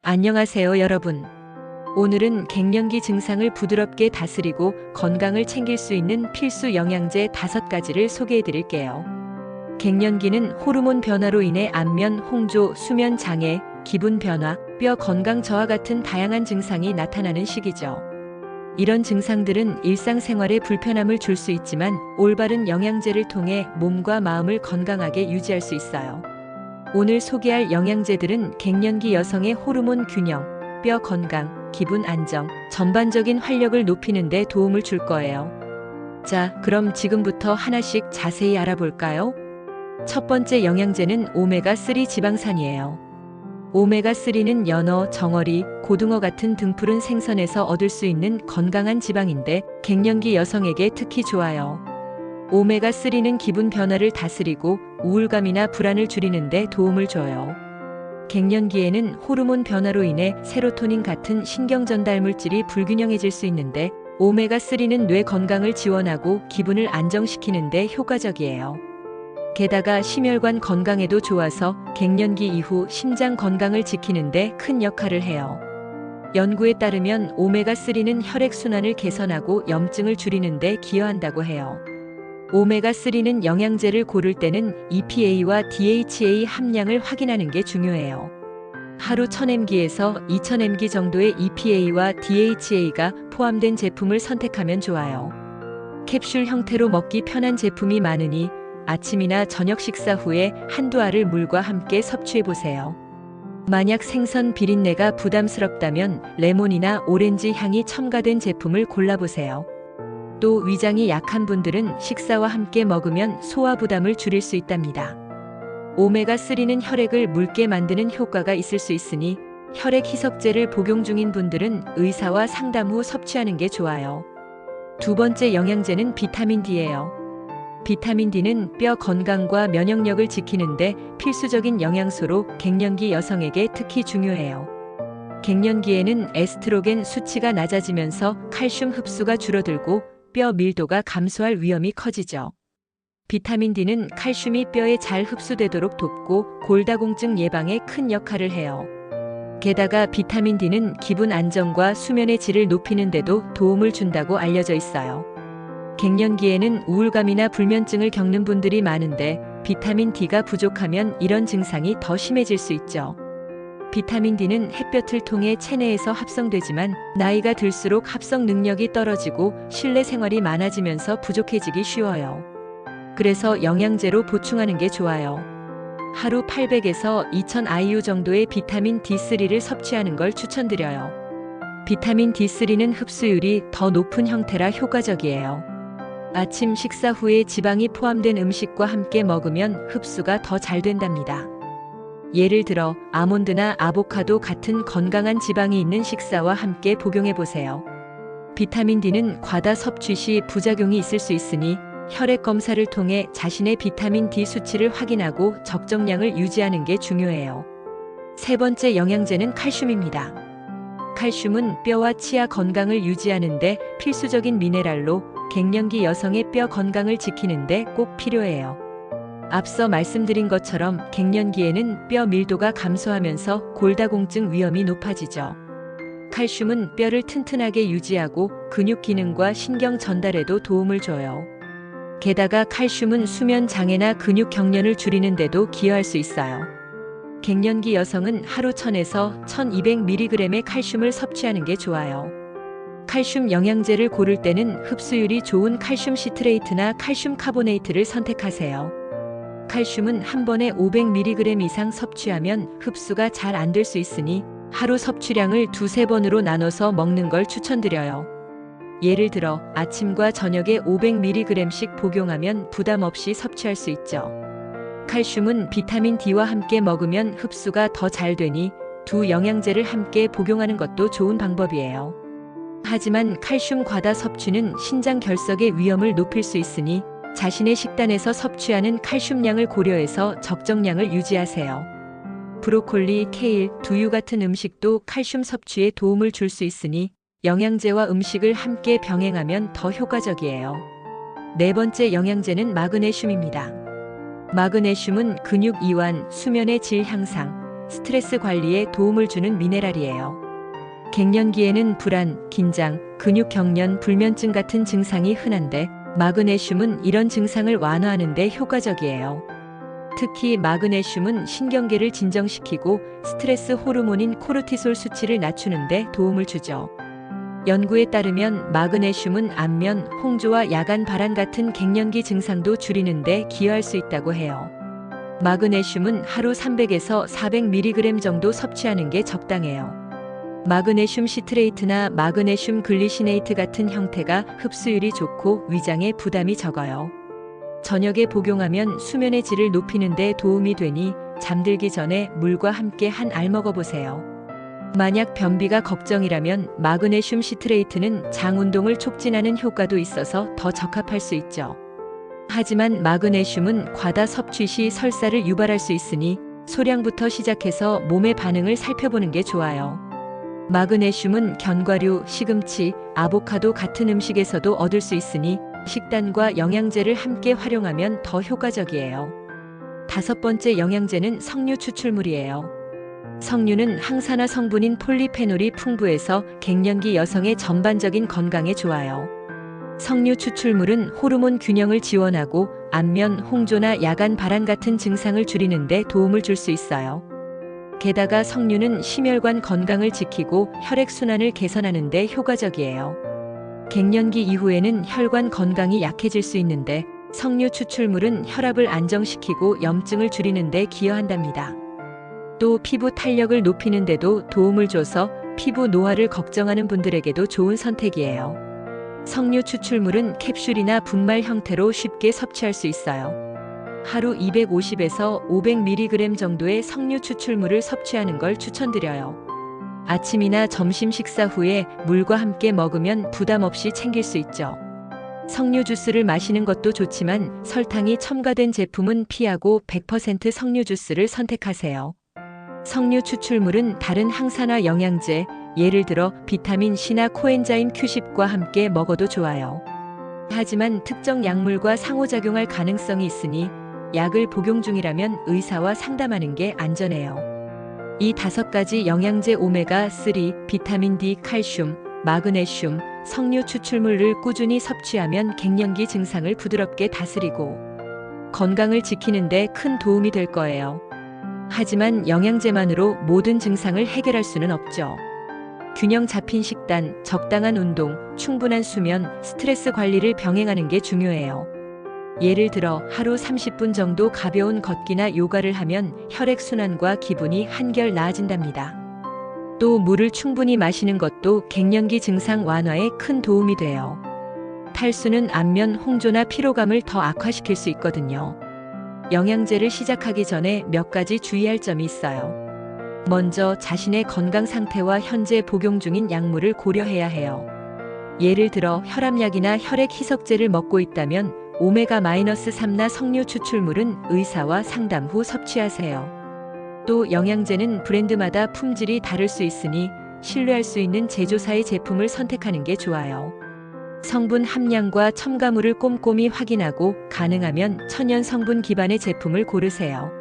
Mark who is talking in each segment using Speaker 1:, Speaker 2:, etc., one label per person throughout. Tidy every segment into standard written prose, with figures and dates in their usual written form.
Speaker 1: 안녕하세요, 여러분. 오늘은 갱년기 증상을 부드럽게 다스리고 건강을 챙길 수 있는 필수 영양제 5가지를 소개해 드릴게요. 갱년기는 호르몬 변화로 인해 안면, 홍조, 수면 장애, 기분 변화, 뼈 건강 저하 같은 다양한 증상이 나타나는 시기죠. 이런 증상들은 일상생활에 불편함을 줄 수 있지만 올바른 영양제를 통해 몸과 마음을 건강하게 유지할 수 있어요. 오늘 소개할 영양제들은 갱년기 여성의 호르몬 균형, 뼈 건강, 기분 안정, 전반적인 활력을 높이는 데 도움을 줄 거예요. 자, 그럼 지금부터 하나씩 자세히 알아볼까요? 첫 번째 영양제는 오메가3 지방산이에요. 오메가3는 연어, 정어리, 고등어 같은 등푸른 생선에서 얻을 수 있는 건강한 지방인데 갱년기 여성에게 특히 좋아요. 오메가3는 기분 변화를 다스리고 우울감이나 불안을 줄이는 데 도움을 줘요. 갱년기에는 호르몬 변화로 인해 세로토닌 같은 신경 전달 물질이 불균형해질 수 있는데 오메가3는 뇌 건강을 지원하고 기분을 안정시키는 데 효과적이에요. 게다가 심혈관 건강에도 좋아서 갱년기 이후 심장 건강을 지키는 데 큰 역할을 해요. 연구에 따르면 오메가3는 혈액순환을 개선하고 염증을 줄이는 데 기여한다고 해요. 오메가3는 영양제를 고를 때는 EPA와 DHA 함량을 확인하는 게 중요해요. 하루 1000mg에서 2000mg 정도의 EPA와 DHA가 포함된 제품을 선택하면 좋아요. 캡슐 형태로 먹기 편한 제품이 많으니 아침이나 저녁 식사 후에 한두 알을 물과 함께 섭취해보세요. 만약 생선 비린내가 부담스럽다면 레몬이나 오렌지 향이 첨가된 제품을 골라보세요. 또 위장이 약한 분들은 식사와 함께 먹으면 소화 부담을 줄일 수 있답니다. 오메가3는 혈액을 묽게 만드는 효과가 있을 수 있으니 혈액 희석제를 복용 중인 분들은 의사와 상담 후 섭취하는 게 좋아요. 두 번째 영양제는 비타민 D예요. 비타민 D는 뼈 건강과 면역력을 지키는데 필수적인 영양소로 갱년기 여성에게 특히 중요해요. 갱년기에는 에스트로겐 수치가 낮아지면서 칼슘 흡수가 줄어들고 뼈 밀도가 감소할 위험이 커지죠. 비타민 D는 칼슘이 뼈에 잘 흡수되도록 돕고 골다공증 예방에 큰 역할을 해요. 게다가 비타민 D는 기분 안정과 수면의 질을 높이는 데도 도움을 준다고 알려져 있어요. 갱년기에는 우울감이나 불면증을 겪는 분들이 많은데 비타민 D가 부족하면 이런 증상이 더 심해질 수 있죠. 비타민 D는 햇볕을 통해 체내에서 합성되지만 나이가 들수록 합성 능력이 떨어지고 실내 생활이 많아지면서 부족해지기 쉬워요. 그래서 영양제로 보충하는 게 좋아요. 하루 800에서 2000 IU 정도의 비타민 D3를 섭취하는 걸 추천드려요. 비타민 D3는 흡수율이 더 높은 형태라 효과적이에요. 아침 식사 후에 지방이 포함된 음식과 함께 먹으면 흡수가 더 잘 된답니다. 예를 들어 아몬드나 아보카도 같은 건강한 지방이 있는 식사와 함께 복용해 보세요. 비타민 D는 과다 섭취 시 부작용이 있을 수 있으니 혈액 검사를 통해 자신의 비타민 D 수치를 확인하고 적정량을 유지하는 게 중요해요. 세 번째 영양제는 칼슘입니다. 칼슘은 뼈와 치아 건강을 유지하는 데 필수적인 미네랄로 갱년기 여성의 뼈 건강을 지키는 데 꼭 필요해요. 앞서 말씀드린 것처럼 갱년기에는 뼈 밀도가 감소하면서 골다공증 위험이 높아지죠. 칼슘은 뼈를 튼튼하게 유지하고 근육 기능과 신경 전달에도 도움을 줘요. 게다가 칼슘은 수면 장애나 근육 경련을 줄이는 데도 기여할 수 있어요. 갱년기 여성은 하루 1000에서 1200mg의 칼슘을 섭취하는 게 좋아요. 칼슘 영양제를 고를 때는 흡수율이 좋은 칼슘 시트레이트나 칼슘 카보네이트를 선택하세요. 칼슘은 한 번에 500mg 이상 섭취하면 흡수가 잘 안 될 수 있으니 하루 섭취량을 2-3번으로 나눠서 먹는 걸 추천드려요. 예를 들어 아침과 저녁에 500mg씩 복용하면 부담 없이 섭취할 수 있죠. 칼슘은 비타민 D와 함께 먹으면 흡수가 더 잘 되니 두 영양제를 함께 복용하는 것도 좋은 방법이에요. 하지만 칼슘 과다 섭취는 신장 결석의 위험을 높일 수 있으니 자신의 식단에서 섭취하는 칼슘량을 고려해서 적정량을 유지하세요. 브로콜리, 케일, 두유 같은 음식도 칼슘 섭취에 도움을 줄 수 있으니 영양제와 음식을 함께 병행하면 더 효과적이에요. 네 번째 영양제는 마그네슘입니다. 마그네슘은 근육 이완, 수면의 질 향상, 스트레스 관리에 도움을 주는 미네랄이에요. 갱년기에는 불안, 긴장, 근육 경련, 불면증 같은 증상이 흔한데 마그네슘은 이런 증상을 완화하는 데 효과적이에요. 특히 마그네슘은 신경계를 진정시키고 스트레스 호르몬인 코르티솔 수치를 낮추는 데 도움을 주죠. 연구에 따르면 마그네슘은 안면, 홍조와 야간 발한 같은 갱년기 증상도 줄이는 데 기여할 수 있다고 해요. 마그네슘은 하루 300에서 400mg 정도 섭취하는 게 적당해요. 마그네슘 시트레이트나 마그네슘 글리시네이트 같은 형태가 흡수율이 좋고 위장에 부담이 적어요. 저녁에 복용하면 수면의 질을 높이는 데 도움이 되니 잠들기 전에 물과 함께 한 알 먹어보세요. 만약 변비가 걱정이라면 마그네슘 시트레이트는 장 운동을 촉진하는 효과도 있어서 더 적합할 수 있죠. 하지만 마그네슘은 과다 섭취 시 설사를 유발할 수 있으니 소량부터 시작해서 몸의 반응을 살펴보는 게 좋아요. 마그네슘은 견과류, 시금치, 아보카도 같은 음식에서도 얻을 수 있으니 식단과 영양제를 함께 활용하면 더 효과적이에요. 5번째 영양제는 석류 추출물이에요. 석류는 항산화 성분인 폴리페놀이 풍부해서 갱년기 여성의 전반적인 건강에 좋아요. 석류 추출물은 호르몬 균형을 지원하고 안면, 홍조나 야간 발한 같은 증상을 줄이는 데 도움을 줄 수 있어요. 게다가 석류는 심혈관 건강을 지키고 혈액순환을 개선하는 데 효과적이에요. 갱년기 이후에는 혈관 건강이 약해질 수 있는데 석류 추출물은 혈압을 안정시키고 염증을 줄이는 데 기여한답니다. 또 피부 탄력을 높이는 데도 도움을 줘서 피부 노화를 걱정하는 분들에게도 좋은 선택이에요. 석류 추출물은 캡슐이나 분말 형태로 쉽게 섭취할 수 있어요. 하루 250에서 500mg 정도의 석류 추출물을 섭취하는 걸 추천드려요. 아침이나 점심 식사 후에 물과 함께 먹으면 부담 없이 챙길 수 있죠. 석류 주스를 마시는 것도 좋지만 설탕이 첨가된 제품은 피하고 100% 석류 주스를 선택하세요. 석류 추출물은 다른 항산화 영양제, 예를 들어 비타민 C나 코엔자임 Q10과 함께 먹어도 좋아요. 하지만 특정 약물과 상호작용할 가능성이 있으니 약을 복용 중이라면 의사와 상담하는 게 안전해요. 이 5가지 영양제 오메가3, 비타민 D, 칼슘, 마그네슘, 석류 추출물을 꾸준히 섭취하면 갱년기 증상을 부드럽게 다스리고 건강을 지키는 데 큰 도움이 될 거예요. 하지만 영양제만으로 모든 증상을 해결할 수는 없죠. 균형 잡힌 식단, 적당한 운동, 충분한 수면, 스트레스 관리를 병행하는 게 중요해요. 예를 들어 하루 30분 정도 가벼운 걷기나 요가를 하면 혈액순환과 기분이 한결 나아진답니다. 또 물을 충분히 마시는 것도 갱년기 증상 완화에 큰 도움이 돼요. 탈수는 안면, 홍조나 피로감을 더 악화시킬 수 있거든요. 영양제를 시작하기 전에 몇 가지 주의할 점이 있어요. 먼저 자신의 건강 상태와 현재 복용 중인 약물을 고려해야 해요. 예를 들어 혈압약이나 혈액 희석제를 먹고 있다면 오메가-3나 석류 추출물은 의사와 상담 후 섭취하세요. 또 영양제는 브랜드마다 품질이 다를 수 있으니 신뢰할 수 있는 제조사의 제품을 선택하는 게 좋아요. 성분 함량과 첨가물을 꼼꼼히 확인하고 가능하면 천연 성분 기반의 제품을 고르세요.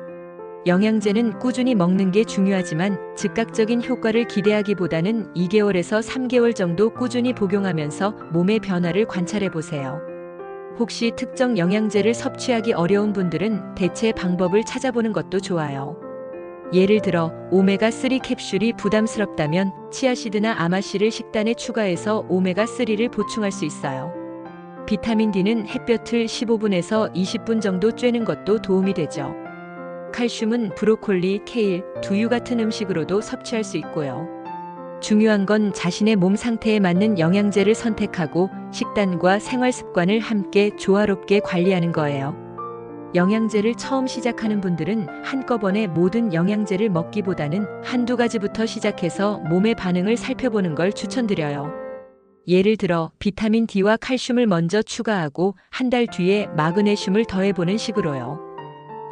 Speaker 1: 영양제는 꾸준히 먹는 게 중요하지만 즉각적인 효과를 기대하기보다는 2개월에서 3개월 정도 꾸준히 복용하면서 몸의 변화를 관찰해 보세요. 혹시 특정 영양제를 섭취하기 어려운 분들은 대체 방법을 찾아보는 것도 좋아요. 예를 들어 오메가3 캡슐이 부담스럽다면 치아씨드나 아마씨를 식단에 추가해서 오메가3를 보충할 수 있어요. 비타민 D는 햇볕을 15분에서 20분 정도 쬐는 것도 도움이 되죠. 칼슘은 브로콜리, 케일, 두유 같은 음식으로도 섭취할 수 있고요. 중요한 건 자신의 몸 상태에 맞는 영양제를 선택하고 식단과 생활 습관을 함께 조화롭게 관리하는 거예요. 영양제를 처음 시작하는 분들은 한꺼번에 모든 영양제를 먹기보다는 한두 가지부터 시작해서 몸의 반응을 살펴보는 걸 추천드려요. 예를 들어 비타민 D와 칼슘을 먼저 추가하고 한 달 뒤에 마그네슘을 더해보는 식으로요.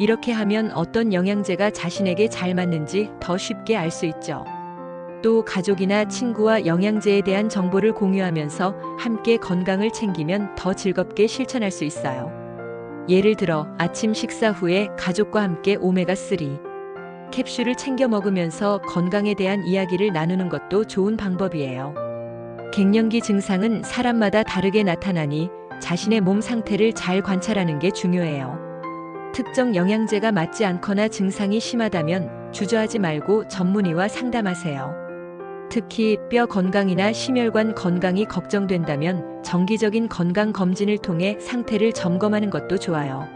Speaker 1: 이렇게 하면 어떤 영양제가 자신에게 잘 맞는지 더 쉽게 알 수 있죠. 또 가족이나 친구와 영양제에 대한 정보를 공유하면서 함께 건강을 챙기면 더 즐겁게 실천할 수 있어요. 예를 들어 아침 식사 후에 가족과 함께 오메가3 캡슐을 챙겨 먹으면서 건강에 대한 이야기를 나누는 것도 좋은 방법이에요. 갱년기 증상은 사람마다 다르게 나타나니 자신의 몸 상태를 잘 관찰하는 게 중요해요. 특정 영양제가 맞지 않거나 증상이 심하다면 주저하지 말고 전문의와 상담하세요. 특히 뼈 건강이나 심혈관 건강이 걱정된다면 정기적인 건강 검진을 통해 상태를 점검하는 것도 좋아요.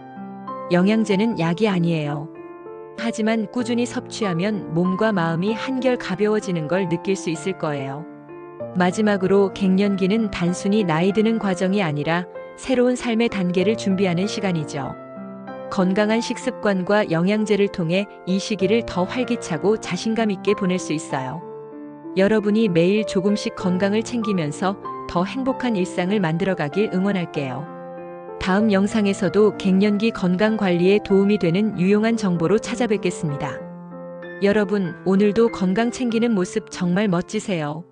Speaker 1: 영양제는 약이 아니에요. 하지만 꾸준히 섭취하면 몸과 마음이 한결 가벼워지는 걸 느낄 수 있을 거예요. 마지막으로 갱년기는 단순히 나이 드는 과정이 아니라 새로운 삶의 단계를 준비하는 시간이죠. 건강한 식습관과 영양제를 통해 이 시기를 더 활기차고 자신감 있게 보낼 수 있어요. 여러분이 매일 조금씩 건강을 챙기면서 더 행복한 일상을 만들어가길 응원할게요. 다음 영상에서도 갱년기 건강 관리에 도움이 되는 유용한 정보로 찾아뵙겠습니다. 여러분, 오늘도 건강 챙기는 모습 정말 멋지세요.